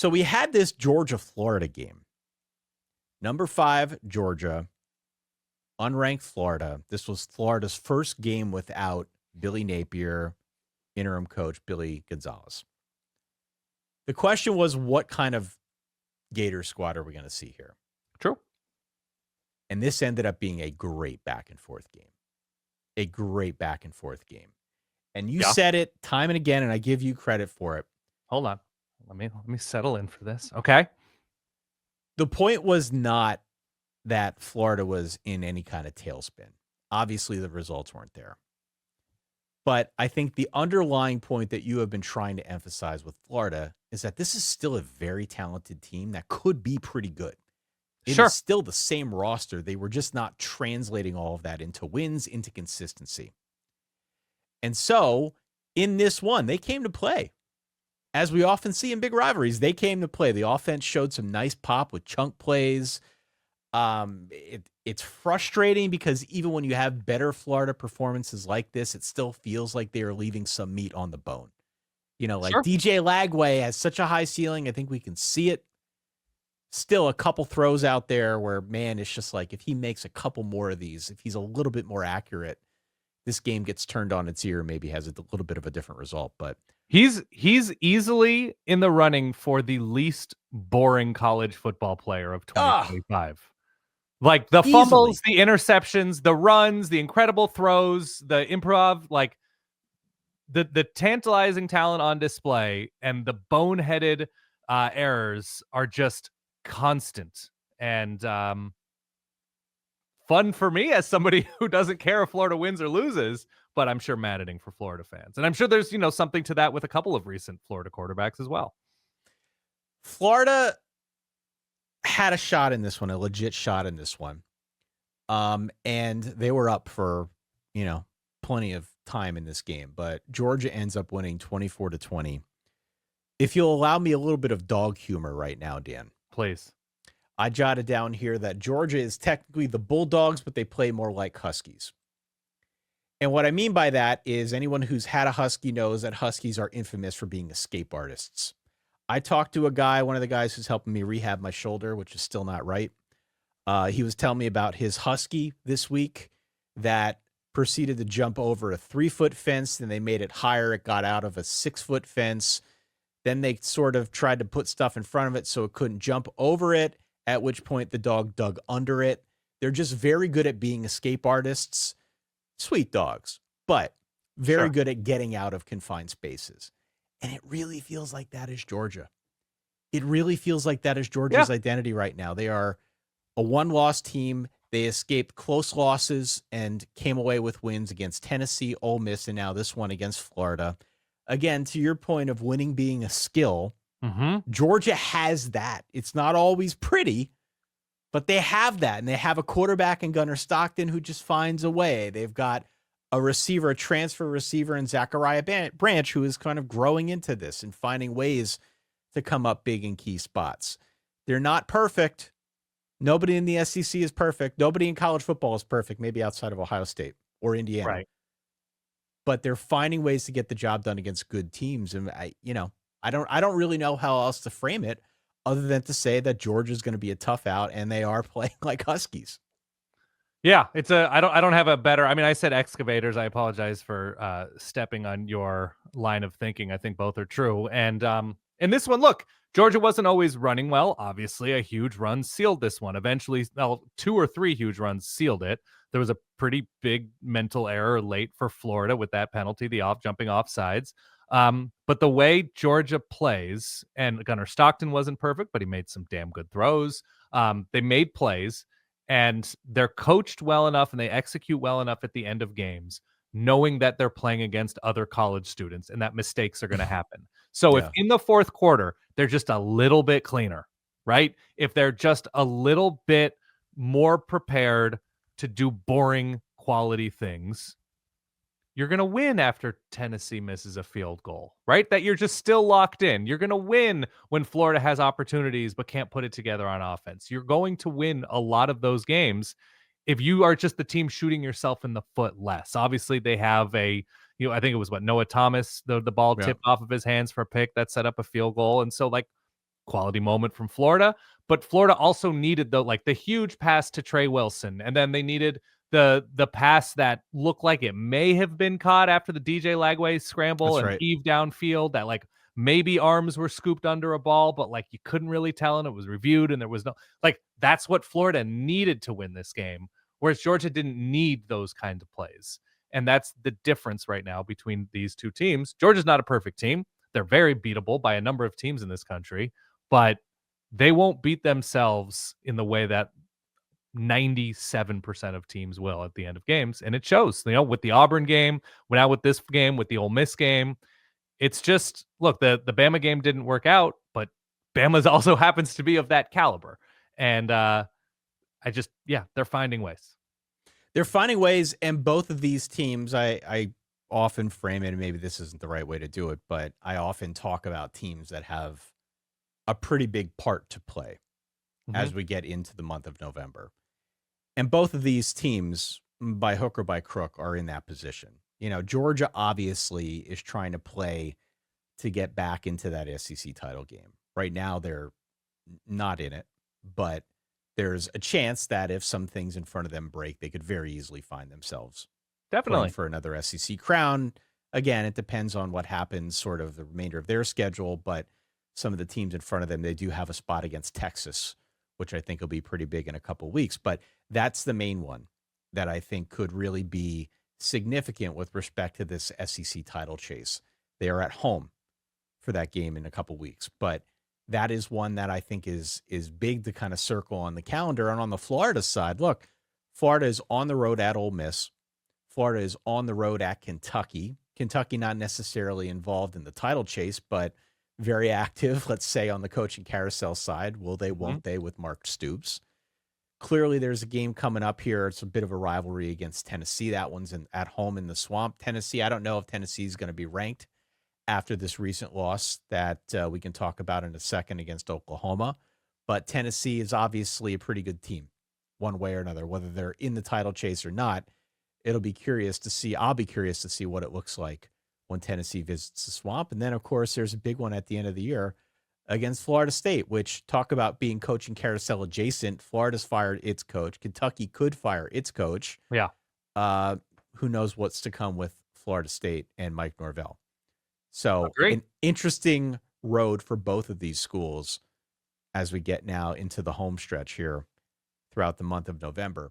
So we had this Georgia-Florida game. Number 5, Georgia, unranked Florida. This was Florida's first game without Billy Napier, interim coach Billy Gonzalez. The question was, what kind of Gator squad are we going to see here? True. And this ended up being a great back and forth game. A great back and forth game. And you said it time and again, and I give you credit for it. Hold on. Let me settle in for this. Okay. The point was not that Florida was in any kind of tailspin. Obviously, the results weren't there. But I think the underlying point that you have been trying to emphasize with Florida is that this is still a very talented team that could be pretty good. It is still the same roster. They were just not translating all of that into wins, into consistency. And so in this one, they came to play. As we often see in big rivalries, they came to play. The offense showed some nice pop with chunk plays. It's frustrating because even when you have better Florida performances like this, it still feels like they are leaving some meat on the bone. You know, like DJ Lagway has such a high ceiling. I think we can see it. Still a couple throws out there where, man, it's just like if he makes a couple more of these, if he's a little bit more accurate, this game gets turned on its ear, maybe has a little bit of a different result. But he's easily in the running for the least boring college football player of 2025. Like the fumbles, the interceptions, the runs, the incredible throws, the improv, like the tantalizing talent on display and the boneheaded errors are just constant and fun for me as somebody who doesn't care if Florida wins or loses, but I'm sure maddening for Florida fans. And I'm sure there's, something to that with a couple of recent Florida quarterbacks as well. Florida had a shot in this one, a legit shot in this one. And they were up for, plenty of time in this game, but Georgia ends up winning 24-20. If you'll allow me a little bit of dog humor right now, Dan. Please. I jotted down here that Georgia is technically the Bulldogs, but they play more like Huskies. And what I mean by that is anyone who's had a Husky knows that Huskies are infamous for being escape artists. I talked to a guy, one of the guys who's helping me rehab my shoulder, which is still not right. He was telling me about his Husky this week that proceeded to jump over a 3-foot fence, and they made it higher. It got out of a 6-foot fence. Then they sort of tried to put stuff in front of it so it couldn't jump over it, at which point the dog dug under it. They're just very good at being escape artists. Sweet dogs, but very good at getting out of confined spaces. And it really feels like that is Georgia. It really feels like that is Georgia's identity right now. They are a one-loss team. They escaped close losses and came away with wins against Tennessee, Ole Miss, and now this one against Florida. Again, to your point of winning being a skill, Georgia has that. It's not always pretty, but they have that, and they have a quarterback in Gunnar Stockton who just finds a way. They've got a receiver, a transfer receiver in Zachariah Branch, who is kind of growing into this and finding ways to come up big in key spots. They're not perfect. Nobody in the SEC is perfect. Nobody in college football is perfect, maybe outside of Ohio State or Indiana. Right. But they're finding ways to get the job done against good teams. And I don't really know how else to frame it other than to say that Georgia's going to be a tough out and they are playing like Huskies. Yeah, I don't have a better. I mean, I said excavators. I apologize for stepping on your line of thinking. I think both are true. And in this one, look, Georgia wasn't always running well. Obviously, a huge run sealed this one. Eventually, 2 or 3 huge runs sealed it. There was a pretty big mental error late for Florida with that penalty, the jumping off sides. But the way Georgia plays, and Gunnar Stockton wasn't perfect, but he made some damn good throws. They made plays, and they're coached well enough and they execute well enough at the end of games, knowing that they're playing against other college students and that mistakes are going to happen. So if in the fourth quarter, they're just a little bit cleaner, right? If they're just a little bit more prepared to do boring quality things, you're going to win after Tennessee misses a field goal, right? That you're just still locked in. You're going to win when Florida has opportunities but can't put it together on offense. You're going to win a lot of those games if you are just the team shooting yourself in the foot less. Obviously, they have I think it was Noah Thomas, the ball tipped off of his hands for a pick that set up a field goal. And so, like, quality moment from Florida. But Florida also needed the huge pass to Trey Wilson, and then they needed the pass that looked like it may have been caught after the DJ Lagway scramble That's and right. heave downfield, that maybe arms were scooped under a ball, but you couldn't really tell, and it was reviewed, and there was no that's what Florida needed to win this game, whereas Georgia didn't need those kind of plays. And that's the difference right now between these two teams. Georgia's not a perfect team. They're very beatable by a number of teams in this country, but they won't beat themselves in the way that 97% of teams will at the end of games. And it shows, with the Auburn game, now with this game, with the Ole Miss game. It's just, look, the Bama game didn't work out, but Bama's also happens to be of that caliber. And they're finding ways. They're finding ways, and both of these teams, I often frame it, and maybe this isn't the right way to do it, but I often talk about teams that have a pretty big part to play as we get into the month of November. And both of these teams, by hook or by crook, are in that position. Georgia obviously is trying to play to get back into that SEC title game. Right now, they're not in it, but there's a chance that if some things in front of them break, they could very easily find themselves Definitely playing for another SEC crown. Again, it depends on what happens, sort of the remainder of their schedule, but some of the teams in front of them, they do have a spot against Texas, which I think will be pretty big in a couple of weeks. But that's the main one that I think could really be significant with respect to this SEC title chase. They are at home for that game in a couple of weeks, but that is one that I think is big to kind of circle on the calendar. And on the Florida side, look, Florida is on the road at Ole Miss. Florida is on the road at Kentucky. Kentucky not necessarily involved in the title chase, but very active, let's say, on the coaching carousel side. Will they, won't they, with Mark Stoops? Clearly, there's a game coming up here. It's a bit of a rivalry against Tennessee. That one's at home in the Swamp. Tennessee, I don't know if Tennessee is going to be ranked after this recent loss that we can talk about in a second against Oklahoma. But Tennessee is obviously a pretty good team, one way or another, whether they're in the title chase or not. It'll be curious to see. I'll be curious to see what it looks like when Tennessee visits the Swamp. And then, of course, there's a big one at the end of the year against Florida State, which, talk about being coaching carousel adjacent. Florida's fired its coach. Kentucky could fire its coach. Yeah. Who knows what's to come with Florida State and Mike Norvell. So Agreed. An interesting road for both of these schools as we get now into the home stretch here throughout the month of November.